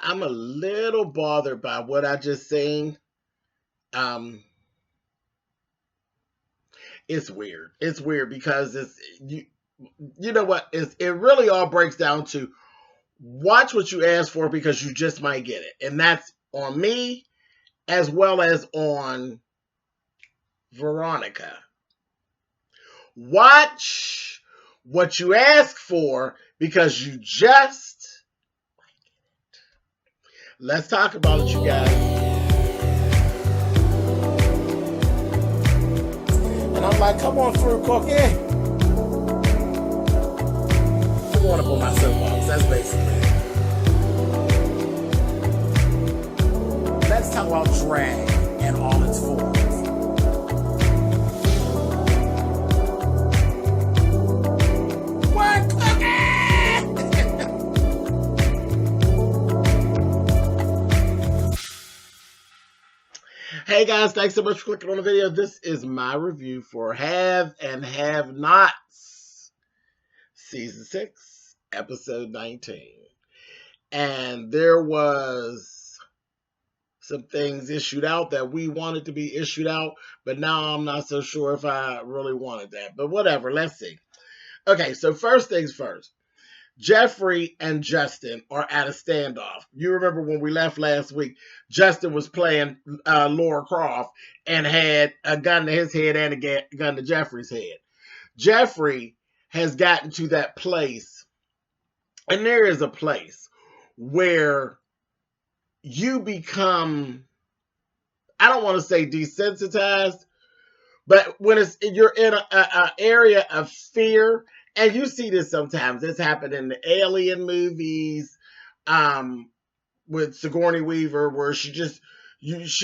I'm a little bothered by what I just seen. It's weird. It's weird because you know what? It really all breaks down to watch what you ask for because you just might get it. And that's on me as well as on Veronica. Watch what you ask for because you just might get it. Let's talk about it, you guys. And I'm like, come on through, Cookie. I'm going up on my soapbox. That's basically it. Let's talk about drag and all its forms. What, Hey guys, thanks so much for clicking on the video. This is my review for Have and Have Nots, Season 6, Episode 19. And there was some things issued out that we wanted to be issued out, but now I'm not so sure if I really wanted that. But whatever, let's see. Okay, so first things first. Jeffrey and Justin are at a standoff. You remember when we left last week, Justin was playing Laura Croft and had a gun to his head and a gun to Jeffrey's head. Jeffrey has gotten to that place, and there is a place where you become, I don't want to say desensitized, but when you're in an area of fear. And you see this sometimes. This happened in the Alien movies with Sigourney Weaver, where she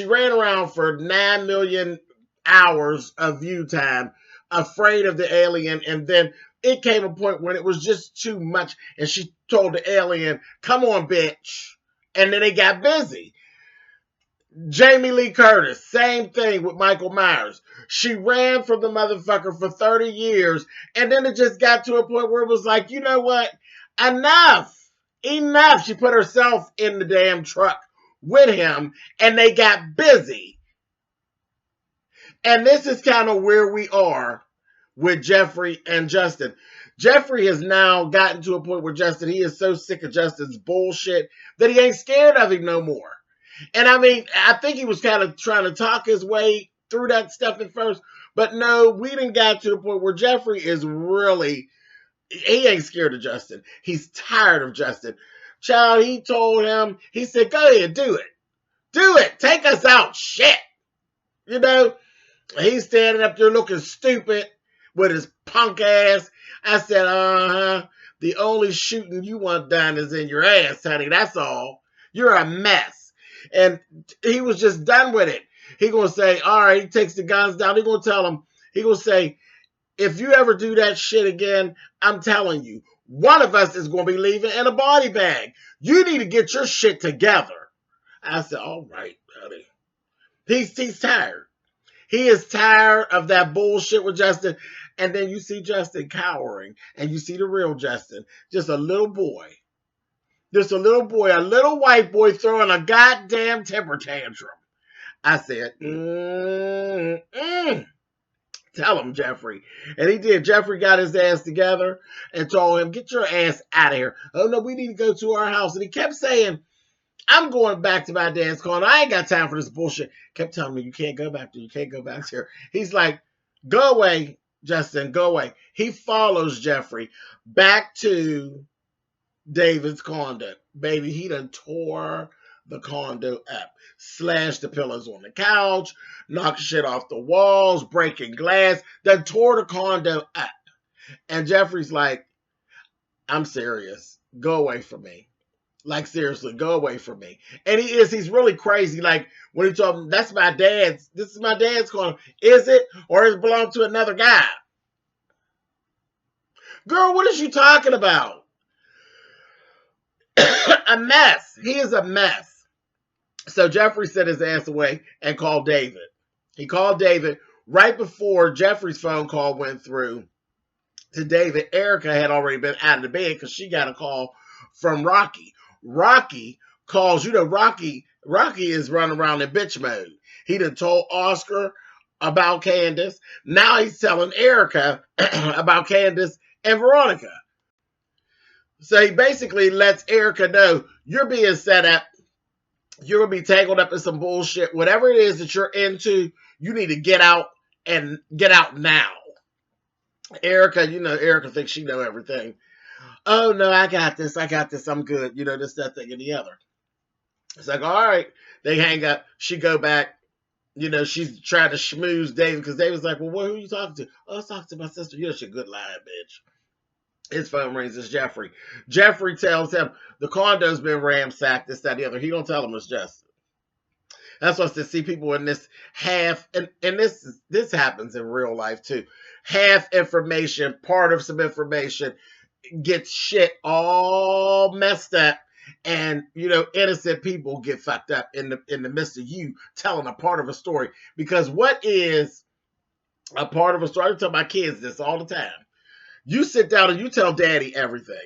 ran around for 9 million hours of view time, afraid of the alien. And then it came a point when it was just too much. And she told the alien, come on, bitch. And then they got busy. Jamie Lee Curtis, same thing with Michael Myers. She ran from the motherfucker for 30 years, and then it just got to a point where it was like, you know what? Enough. She put herself in the damn truck with him, and they got busy. And this is kind of where we are with Jeffrey and Justin. Jeffrey has now gotten to a point where Justin, he is so sick of Justin's bullshit that he ain't scared of him no more. And I mean, I think he was kind of trying to talk his way through that stuff at first. But no, we didn't get to the point where Jeffrey is really, he ain't scared of Justin. He's tired of Justin. Child, he told him, he said, go ahead, do it. Do it. Take us out. Shit. You know, he's standing up there looking stupid with his punk ass. I said, the only shooting you want done is in your ass, honey. That's all. You're a mess. And he was just done with it. He gonna say, all right, he takes the guns down. He gonna tell him, he gonna say, if you ever do that shit again, I'm telling you, one of us is gonna be leaving in a body bag. You need to get your shit together. I said, all right, buddy. He's tired. He is tired of that bullshit with Justin. And then you see Justin cowering, and you see the real Justin, just a little boy. Just a little boy, a little white boy throwing a goddamn temper tantrum. I said, tell him, Jeffrey. And he did. Jeffrey got his ass together and told him, get your ass out of here. Oh, no, we need to go to our house. And he kept saying, I'm going back to my dad's car. I ain't got time for this bullshit. Kept telling me, you can't go back there. You can't go back there. He's like, go away, Justin, go away. He follows Jeffrey back to David's condo. Baby, he done tore the condo up. Slashed the pillows on the couch, knocked shit off the walls, breaking glass, done tore the condo up. And Jeffrey's like, I'm serious. Go away from me. Like, seriously, go away from me. And he's really crazy. Like, when he told him, that's my dad's, this is my dad's condo. Is it? Or does it belong to another guy? Girl, what is you talking about? A mess. He is a mess. So Jeffrey sent his ass away and called David. He called David right before Jeffrey's phone call went through to David. Erica had already been out of the bed because she got a call from Rocky. Rocky calls, Rocky is running around in bitch mode. He done told Oscar about Candace. Now he's telling Erica about Candace and Veronica. So he basically lets Erica know you're being set up. You're going to be tangled up in some bullshit. Whatever it is that you're into, you need to get out and get out now. Erica, Erica thinks she know everything. Oh, no, I got this. I'm good. This, that, thing, and the other. It's like, all right. They hang up. She go back. She's trying to schmooze David because David's like, well, who are you talking to? Oh, I was talking to my sister. You're a good lying bitch. His phone rings. It's Jeffrey. Jeffrey tells him the condo's been ransacked, this, that, and the other. He don't tell him it's Justin. That's why I see people in this half, and this happens in real life too. Half information, part of some information gets shit all messed up, and innocent people get fucked up in the midst of you telling a part of a story. Because what is a part of a story? I tell my kids this all the time. You sit down and you tell daddy everything.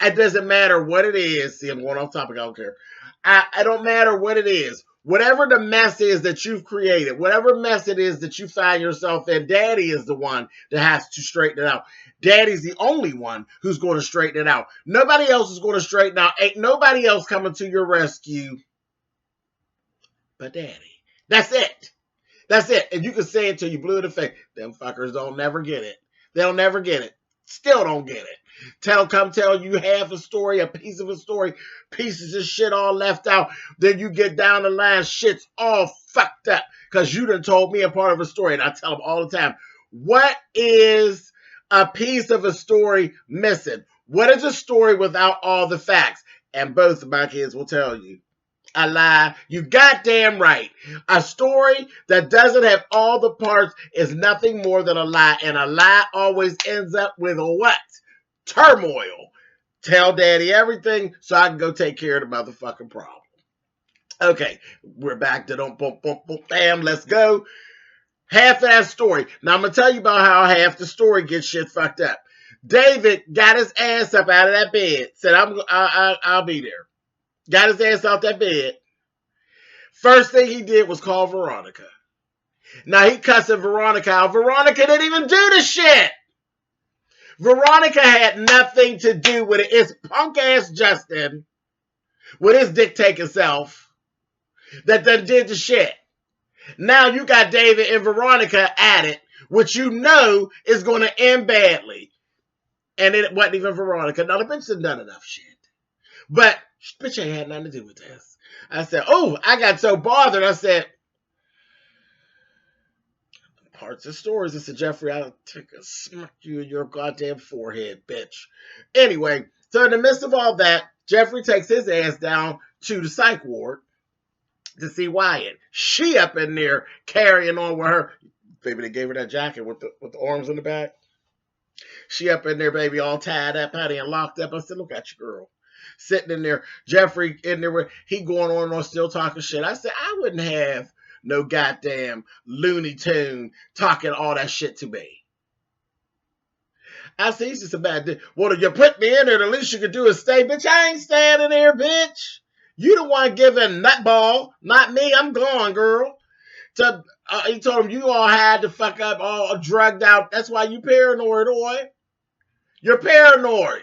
It doesn't matter what it is. See, I'm going off topic. I don't care. I don't matter what it is. Whatever the mess is that you've created, whatever mess it is that you find yourself in, daddy is the one that has to straighten it out. Daddy's the only one who's going to straighten it out. Nobody else is going to straighten out. Ain't nobody else coming to your rescue but daddy. That's it. That's it. And you can say it till you blue in the face. Them fuckers don't never get it. They'll never get it. Still don't get it. Come tell you half a story, a piece of a story, pieces of shit all left out. Then you get down the line, shit's all fucked up because you done told me a part of a story. And I tell them all the time, what is a piece of a story missing? What is a story without all the facts? And both of my kids will tell you. A lie. You goddamn right. A story that doesn't have all the parts is nothing more than a lie. And a lie always ends up with a what? Turmoil. Tell daddy everything so I can go take care of the motherfucking problem. Okay, we're back to don't boom, boom, boom, bam. Let's go. Half of that story. Now I'm going to tell you about how half the story gets shit fucked up. David got his ass up out of that bed. Said, I'll be there. Got his ass out that bed. First thing he did was call Veronica. Now he cussing Veronica out. Veronica didn't even do the shit. Veronica had nothing to do with it. It's punk ass Justin with his dick taking self that done did the shit. Now you got David and Veronica at it, which is going to end badly. And it wasn't even Veronica. Now the bitch done done enough shit. But bitch ain't had nothing to do with this. I said, oh, I got so bothered. I said, parts of stories. I said, Jeffrey, I'll take a smack you in your goddamn forehead, bitch. Anyway, so in the midst of all that, Jeffrey takes his ass down to the psych ward to see Wyatt. She up in there carrying on with her. Baby, they gave her that jacket with the arms in the back. She up in there, baby, all tied up, honey, and locked up. I said, look at you, girl. Sitting in there, Jeffrey in there, he going on and on, still talking shit. I said, I wouldn't have no goddamn Looney Tune talking all that shit to me. I said, he's just a bad dude. Well, if you put me in there, the least you could do is stay. Bitch, I ain't staying in there, bitch. You the one giving nutball, not me. I'm gone, girl. So, he told him, you all had to fuck up, all drugged out. That's why you paranoid, boy. You're paranoid.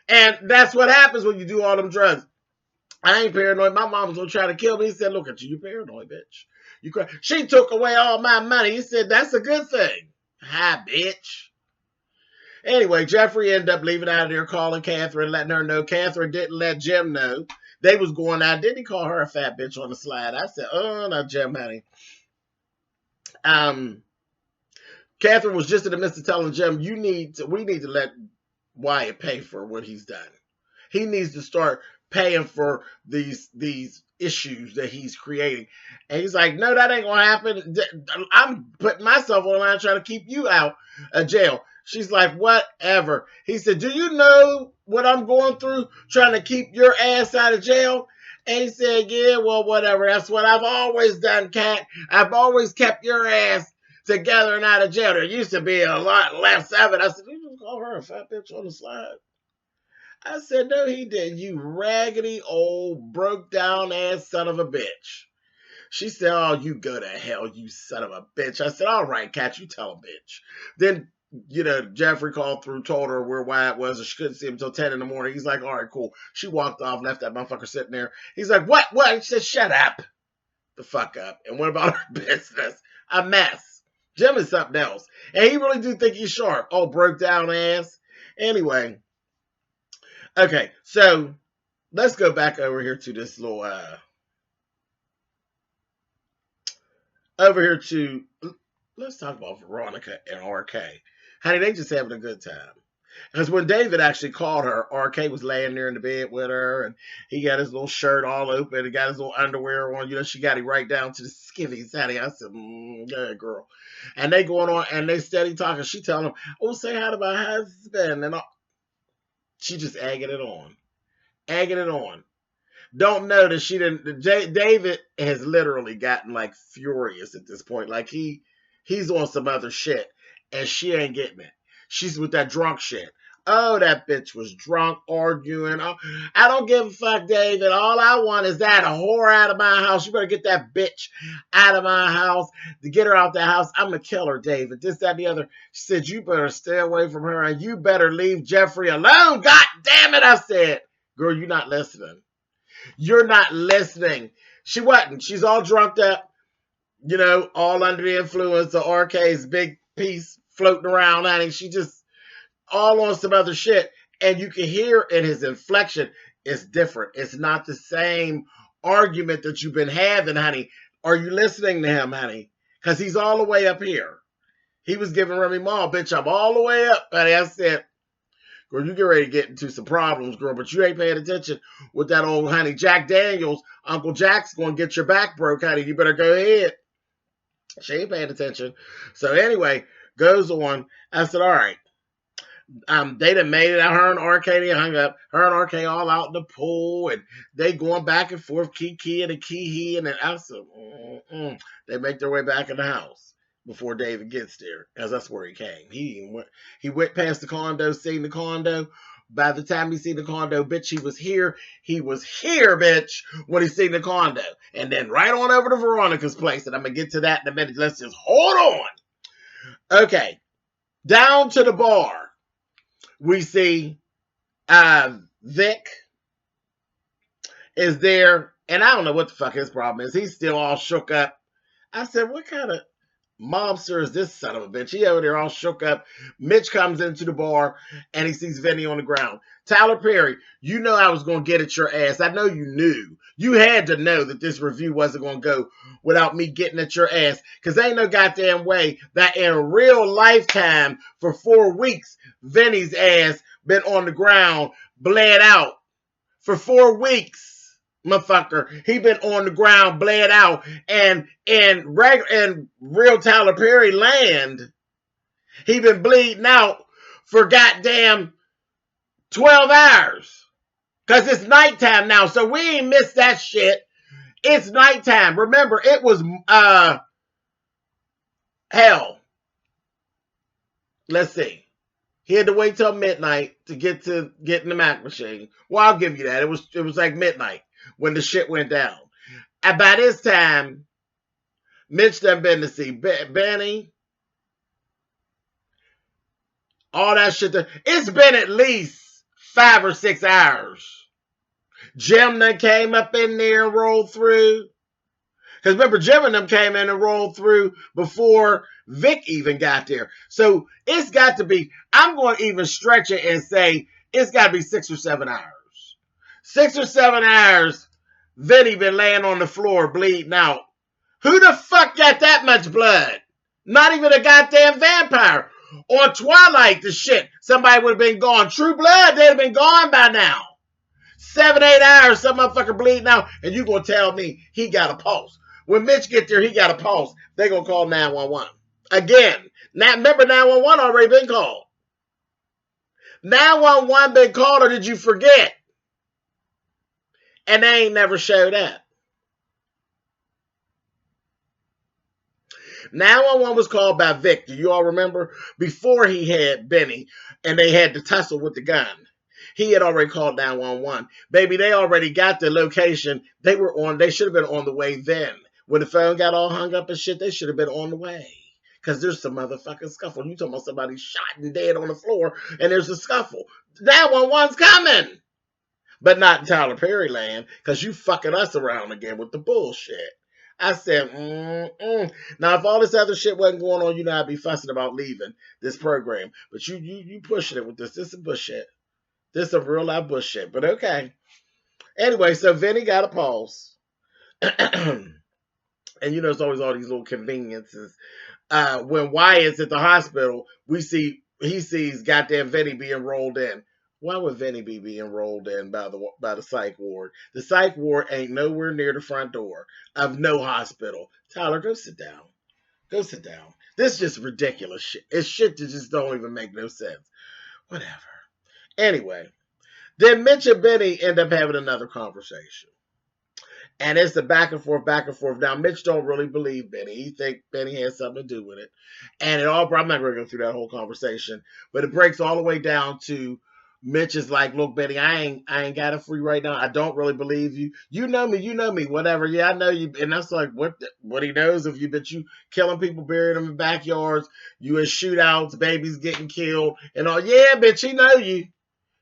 And that's what happens when you do all them drugs. I ain't paranoid. My mom was going to try to kill me. He said, look at you. You paranoid, bitch. You cry. She took away all my money. He said, that's a good thing. Hi, bitch. Anyway, Jeffrey ended up leaving out of there, calling Catherine, letting her know. Catherine didn't let Jim know. They was going out. Didn't he call her a fat bitch on the slide? I said, oh, no, Jim, honey. Catherine was just in the midst of telling Jim, we need to let Wyatt pay for what he's done. He needs to start paying for these issues that he's creating. And he's like, no, that ain't gonna happen. I'm putting myself on the line trying to keep you out of jail. She's like, whatever. He said, do you know what I'm going through trying to keep your ass out of jail? And he said, yeah, well, whatever. That's what I've always done, Cat. I've always kept your ass together and out of jail. There used to be a lot less of it. I said, you just call her a fat bitch on the slide? I said, no, he didn't. You raggedy old broke down ass son of a bitch. She said, oh, you go to hell, you son of a bitch. I said, all right, Cat, you tell him, bitch. Then, Jeffrey called through, told her where Wyatt was, and she couldn't see him until 10 in the morning. He's like, all right, cool. She walked off, left that motherfucker sitting there. He's like, what? She said, shut up. The fuck up. And what about her business? A mess. Jim is something else. And he really do think he's sharp. Oh, broke down ass. Anyway. Okay, so let's go back over here to this little, let's talk about Veronica and RK. Honey, they just having a good time. Because when David actually called her, RK was laying there in the bed with her, and he got his little shirt all open, and got his little underwear on. She got him right down to the skivvies, honey. I said, yeah, girl. And they going on, and they steady talking. She telling him, oh, say hi to my husband. And she just egging it on. Egging it on. Don't know that she didn't. David has literally gotten like furious at this point. Like he's on some other shit, and she ain't getting it. She's with that drunk shit. Oh, that bitch was drunk, arguing. Oh, I don't give a fuck, David. All I want is that whore out of my house. You better get that bitch out of my house. To get her out the house, I'm going to kill her, David. This, that, and the other. She said, you better stay away from her, and you better leave Jeffrey alone. God damn it, I said. Girl, you're not listening. You're not listening. She wasn't. She's all drunked up, all under the influence of RK's big piece floating around. Honey, she just all on some other shit. And you can hear in his inflection, it's different. It's not the same argument that you've been having, honey. Are you listening to him, honey? Because he's all the way up here. He was giving Remy Ma, bitch, I'm all the way up, honey. I said, girl, you get ready to get into some problems, girl, but you ain't paying attention with that old honey. Jack Daniels, Uncle Jack's going to get your back broke, honey. You better go ahead. She ain't paying attention. So anyway, goes on. I said, all right. They done made it out. Her and RK, they hung up. Her and RK all out in the pool, and they going back and forth, Kiki and the Kiki, and then I said, they make their way back in the house before David gets there, because that's where he came. He went past the condo, seen the condo. By the time he seen the condo, bitch, he was here. He was here, bitch, when he seen the condo. And then right on over to Veronica's place, and I'm going to get to that in a minute. Let's just hold on. Okay, down to the bar. We see Vic is there, and I don't know what the fuck his problem is. He's still all shook up. I said, what kind of mobster is this son of a bitch? He over there all shook up. Mitch comes into the bar, and he sees Vinny on the ground. Tyler Perry, you know I was going to get at your ass. I know you knew. You had to know that this review wasn't going to go without me getting at your ass, because ain't no goddamn way that in real lifetime for 4 weeks, Vinny's ass been on the ground, bled out. For 4 weeks, motherfucker, he been on the ground, bled out, and in real Tyler Perry land, he been bleeding out for goddamn 12 hours. Because it's nighttime now, so we ain't missed that shit. It's nighttime. Remember, it was, hell. Let's see. He had to wait till midnight to get in the Mac machine. Well, I'll give you that. It was like midnight when the shit went down. And by this time, Mitch done been to see Benny. All that shit. It's been at least 5 or 6 hours. Jim done came up in there and rolled through. Because remember, Jim and them came in and rolled through before Vic even got there. So it's got to be, I'm going to even stretch it and say it's got to be 6 or 7 hours. 6 or 7 hours, Vinny been laying on the floor bleeding out. Who the fuck got that much blood? Not even a goddamn vampire. On Twilight, the shit, somebody would have been gone. True Blood, they'd have been gone by now. 7, 8 hours, some motherfucker bleeding out, and you gonna tell me he got a pulse. When Mitch get there, he got a pulse. They gonna call 911. Again, now remember 911 already been called. 911 been called, or did you forget? And they ain't never showed up. 911 was called by Vic. Do you all remember? Before he had Benny, and they had to tussle with the gun. He had already called 911. Baby, they already got the location. They should have been on the way then. When the phone got all hung up and shit, they should have been on the way. Because there's some motherfucking scuffle. You talking about somebody shot and dead on the floor, and there's a scuffle. 911's coming. But not in Tyler Perry land, because you fucking us around again with the bullshit. I said, Now, if all this other shit wasn't going on, you know I'd be fussing about leaving this program. But you pushing it with this. This is bullshit. This is a real life bullshit. But okay. Anyway, so Vinny got a pulse. And you know, there's always all these little conveniences. When Wyatt's at the hospital, he sees goddamn Vinny being rolled in. Why would Vinny be being rolled in by the psych ward? The psych ward ain't nowhere near the front door of no hospital. Tyler, go sit down. Go sit down. This is just ridiculous shit. It's shit that just don't even make no sense. Whatever. Anyway, then Mitch and Benny end up having another conversation. And it's the back and forth, back and forth. Now, Mitch don't really believe Benny. He think Benny has something to do with it. And I'm not going to go through that whole conversation, but it breaks all the way down to Mitch is like, look, Benny, I ain't got it for you right now. I don't really believe you. You know me, whatever. Yeah, I know you. And that's like what he knows of you, but you killing people, burying them in backyards, you in shootouts, babies getting killed, and all. Yeah, bitch, he know you.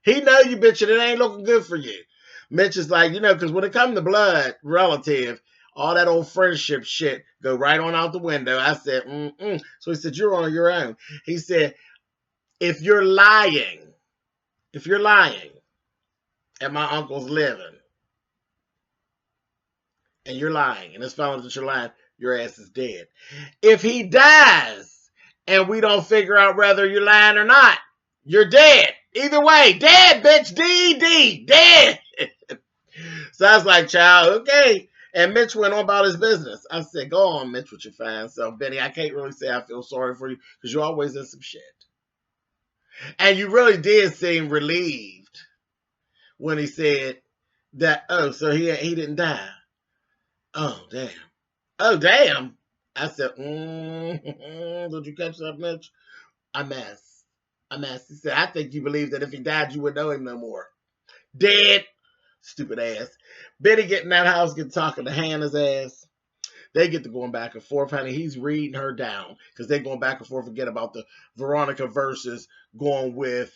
He know you, bitch, and it ain't looking good for you. Mitch is like, because when it comes to blood relative, all that old friendship shit go right on out the window. I said, So he said, you're on your own. He said, if you're lying, and my uncle's living, and you're lying, and it's found out that you're lying, your ass is dead. If he dies, and we don't figure out whether you're lying or not, you're dead. Either way, dead, bitch, D-D, dead. So I was like, child, okay. And Mitch went on about his business. I said, go on, Mitch, with your fine self. Benny, I can't really say I feel sorry for you because you're always in some shit. And you really did seem relieved when he said that, so he didn't die. Oh, damn. Oh, damn. I said, did you catch that, Mitch? I messed. He said, I think you believe that if he died, you wouldn't know him no more. Dead. Stupid ass. Benny get in that house, get talking to Hannah's ass. They get to going back and forth, honey. He's reading her down because they're going back and forth again about the Veronica versus going with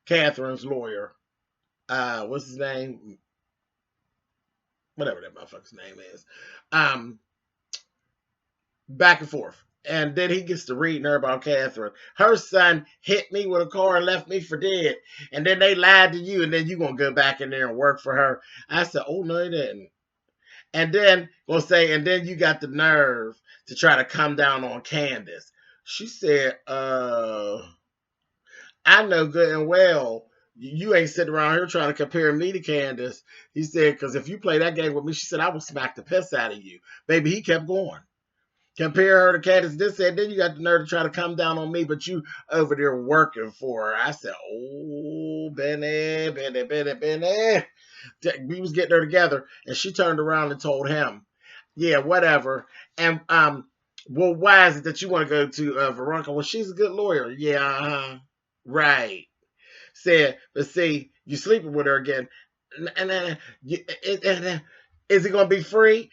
Catherine's lawyer. What's his name? Whatever that motherfucker's name is. Back and forth. And then he gets to reading her about Catherine. Her son hit me with a car and left me for dead. And then they lied to you, and then you're going to go back in there and work for her. I said, oh, no, he didn't. And then and then you got the nerve to try to come down on Candace. She said, I know good and well you ain't sitting around here trying to compare me to Candace. He said, because if you play that game with me, she said, I will smack the piss out of you. Baby, he kept going. Compare her to Candace. This said, then you got the nerve to try to come down on me, but you over there working for her. I said, oh, Benny. We was getting her together, and she turned around and told him, yeah, whatever. And, well, why is it that you want to go to Veronica? Well, she's a good lawyer. Yeah, right. Said, but see, you sleeping with her again. And is it going to be free?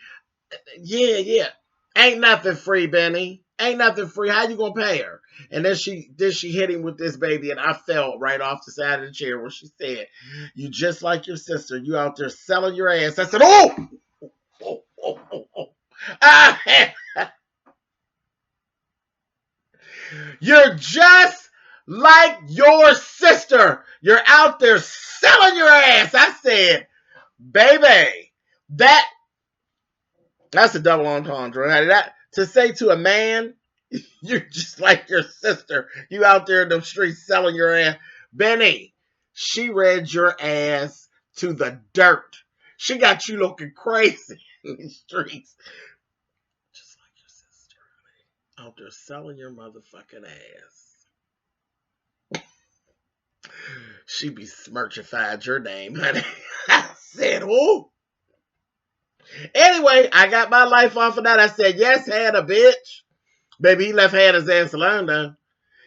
Yeah. Ain't nothing free, Benny. Ain't nothing free. How you gonna pay her? And then she hit him with this, baby, and I fell right off the side of the chair where she said, you just like your sister. You out there selling your ass. I said, You're just like your sister. You're out there selling your ass. I said, baby, that's a double entendre. To say to a man, you're just like your sister. You out there in the streets selling your ass. Benny, she read your ass to the dirt. She got you looking crazy in the streets. Just like your sister, honey. Out there selling your motherfucking ass. She besmirchified your name, honey. I said, oh. Anyway, I got my life off of that. I said, yes, Hannah, bitch. Baby, he left Hannah's ass alone, though.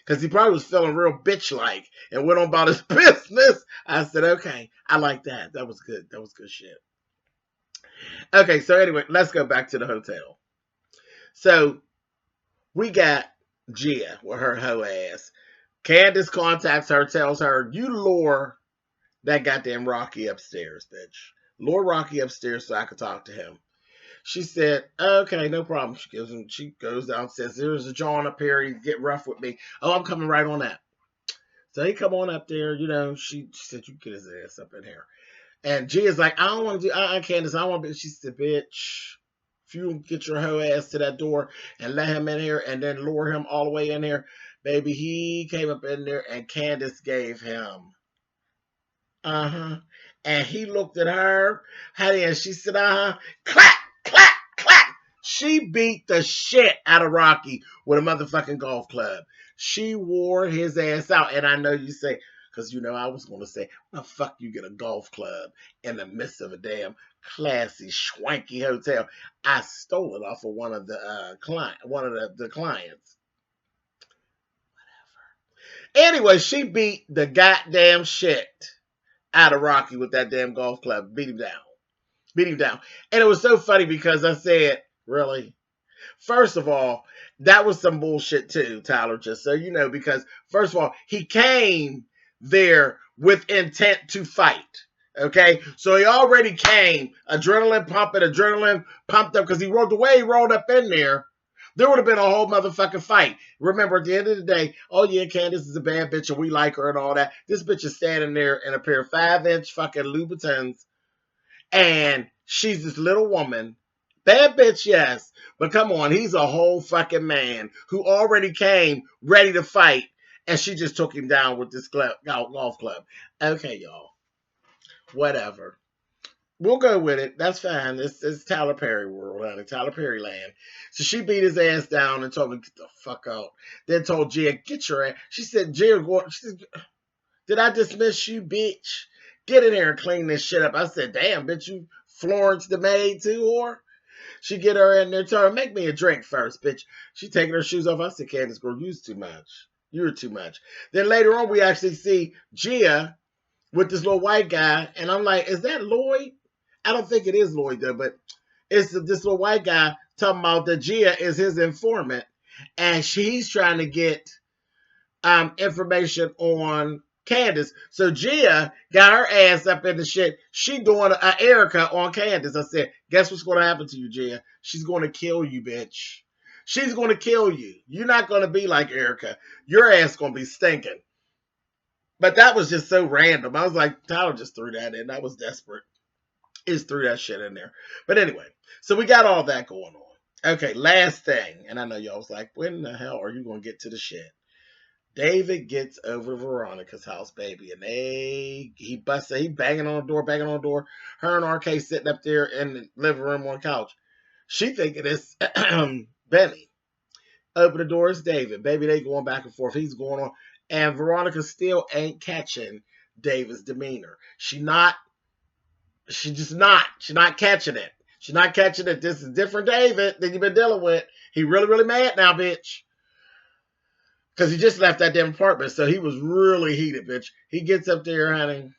because he probably was feeling real bitch-like and went on about his business. I said, okay, I like that. That was good. That was good shit. Okay, so anyway, let's go back to the hotel. So we got Gia with her hoe ass. Candace contacts her, tells her, you lure that goddamn Rocky upstairs, bitch. Lure Rocky upstairs so I could talk to him. She said, okay, no problem. She goes downstairs. There's a John up here. He get rough with me. Oh, I'm coming right on that. So he come on up there, you know, she said, you get his ass up in here. And Gia's like, I don't want to do, Candace, I don't want to be. She said, bitch, if you get your hoe ass to that door and let him in here and then lure him all the way in here, baby, he came up in there and Candace gave him. And he looked at her, honey, and she said, clap, clap, clap. She beat the shit out of Rocky with a motherfucking golf club. She wore his ass out. And I know you say, because you know I was going to say, the fuck you get a golf club in the midst of a damn classy, schwanky hotel? I stole it off of one of the clients. Whatever. Anyway, she beat the goddamn shit out of Rocky with that damn golf club. Beat him down. And it was so funny because I said, really? First of all, that was some bullshit too, Tyler, just so you know, because first of all, he came there with intent to fight. Okay, so he already came adrenaline pumped up because he rolled the way he rolled up in there. There would have been a whole motherfucking fight. Remember, at the end of the day, oh yeah, Candace is a bad bitch and we like her and all that. This bitch is standing there in a pair of 5-inch fucking Louboutins and she's this little woman. Bad bitch, yes. But come on, he's a whole fucking man who already came ready to fight and she just took him down with this golf club. Okay, y'all. Whatever. We'll go with it. That's fine. It's Tyler Perry world, honey. Tyler Perry land. So she beat his ass down and told him, get the fuck out. Then told Gia, get your ass. She said, Gia, did I dismiss you, bitch? Get in here and clean this shit up. I said, damn, bitch, you Florence the maid too, whore? She get her in there, tell her, make me a drink first, bitch. She taking her shoes off. I said, Candace, girl, you's too much. You're too much. Then later on, we actually see Gia with this little white guy. And I'm like, is that Lloyd? I don't think it is Lloyd, though, but it's this little white guy talking about that Gia is his informant. And he's trying to get information on Candace. So Gia got her ass up in the shit. She doing an Erica on Candace. I said, guess what's going to happen to you, Gia? She's going to kill you, bitch. She's going to kill you. You're not going to be like Erica. Your ass going to be stinking. But that was just so random. I was like, Tyler just threw that in. That was desperate. He just threw that shit in there. But anyway, so we got all that going on. Okay, last thing. And I know y'all was like, when the hell are you going to get to the shit? David gets over to Veronica's house, baby, and he banging on the door. Her and RK sitting up there in the living room on the couch. She thinking it's Benny. Open the door, it's David. Baby, they going back and forth. He's going on. And Veronica still ain't catching David's demeanor. She's not catching it. She's not catching it. This is different David than you've been dealing with. He really, really mad now, bitch. Because he just left that damn apartment, so he was really heated, bitch. He gets up there, honey,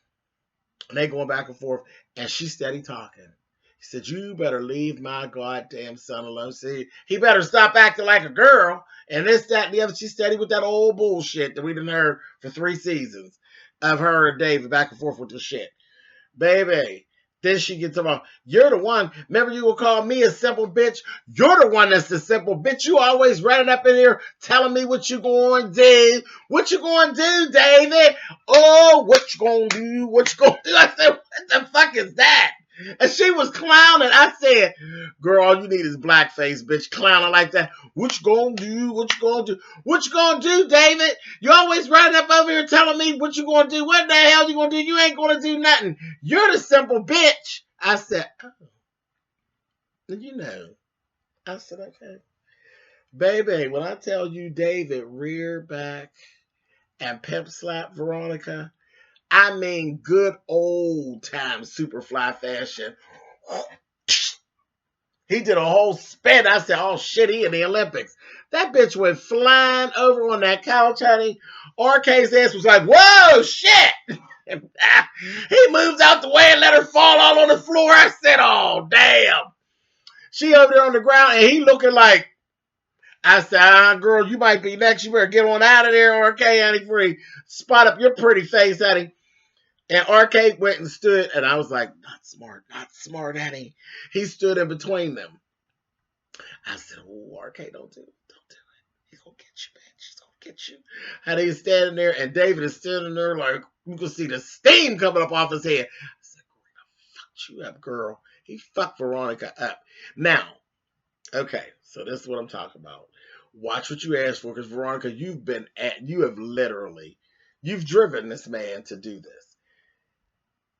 and they going back and forth, and she's steady talking. He said, you better leave my goddamn son alone. See, he better stop acting like a girl, and this, that, and the other. She's steady with that old bullshit that we done heard for 3 seasons of her and David back and forth with the shit. Baby. Then she gets about, you're the one. Remember you will call me a simple bitch? You're the one that's the simple bitch. You always running up in here telling me what you going to do. What you going to do, David? Oh, what you going to do? What you going to do? I said, what the fuck is that? And she was clowning. I said, girl, all you need is blackface, bitch, clowning like that. What you gonna do? What you gonna do? What you gonna do, David? You always running up over here telling me what you gonna do. What the hell you gonna do? You ain't gonna do nothing. You're the simple bitch. I said, oh, you know. I said, okay. Baby, when I tell you David reared back and pimp slapped Veronica, I mean good old time Superfly fashion. He did a whole spin. I said, oh shit, he in the Olympics. That bitch went flying over on that couch, honey. RK's ass was like, whoa, shit. He moves out the way and let her fall all on the floor. I said, oh, damn. She over there on the ground and he looking like, I said, girl, you might be next. You better get on out of there, RK, honey, before he spot up your pretty face, honey. And RK went and stood, and I was like, not smart, honey. He stood in between them. I said, oh, RK, don't do it. He's going to get you, bitch. He's going to get you. And he's standing there, and David is standing there like, you can see the steam coming up off his head. I said, I fucked you up, girl. He fucked Veronica up. Now, okay, so this is what I'm talking about. Watch what you asked for, because Veronica, you've driven this man to do this.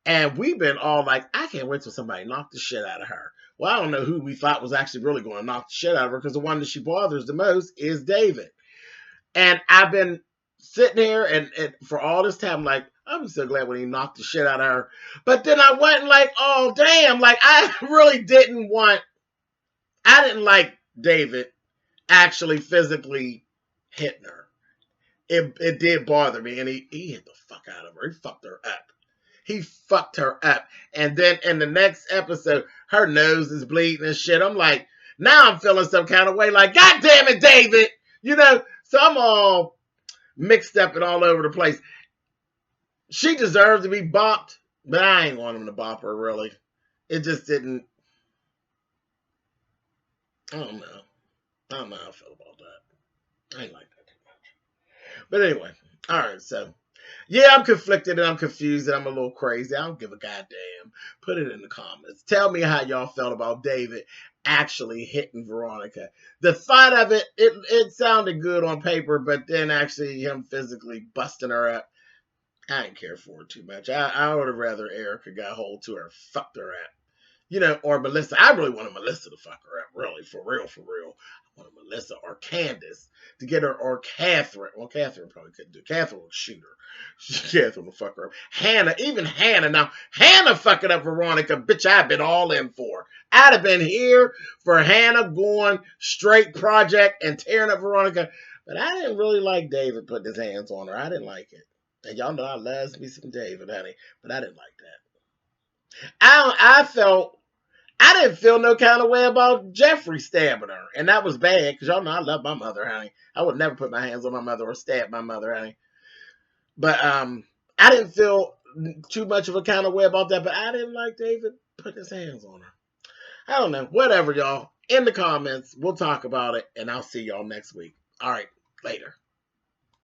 And we've been all like, I can't wait till somebody knock the shit out of her. Well, I don't know who we thought was actually really going to knock the shit out of her, because the one that she bothers the most is David. And I've been sitting here and for all this time, like, I'm so glad when he knocked the shit out of her. But then I went like, oh, damn. Like, I really didn't like David actually physically hitting her. It did bother me. And he hit the fuck out of her. He fucked her up. He fucked her up. And then in the next episode, her nose is bleeding and shit. I'm like, now I'm feeling some kind of way. Like, God damn it, David. You know, so I'm all mixed up and all over the place. She deserves to be bopped, but I ain't want him to bop her, really. It just didn't. I don't know. I don't know how I feel about that. I ain't like that too much. But anyway, all right, so. Yeah, I'm conflicted and I'm confused and I'm a little crazy. I don't give a goddamn. Put it in the comments. Tell me how y'all felt about David actually hitting Veronica. The thought of it sounded good on paper, but then actually him physically busting her up, I didn't care for it too much. I would have rather Erica got hold to her, fucked her up. You know, or Melissa. I really wanted Melissa to fuck her up, really, for real. I wanted Melissa or Candace to get her, or Catherine. Well, Catherine probably couldn't do it. Catherine would shoot her. Catherine would fuck her up. Hannah, even Hannah. Now, Hannah fucking up Veronica, bitch, I've been all in for. I'd have been here for Hannah going straight project and tearing up Veronica. But I didn't really like David putting his hands on her. I didn't like it. And y'all know I love me some David, honey. But I didn't like that. I didn't feel no kind of way about Jeffrey stabbing her. And that was bad, because y'all know I love my mother, honey. I would never put my hands on my mother or stab my mother, honey. But I didn't feel too much of a kind of way about that, but I didn't like David putting his hands on her. I don't know. Whatever, y'all. In the comments, we'll talk about it, and I'll see y'all next week. All right, later.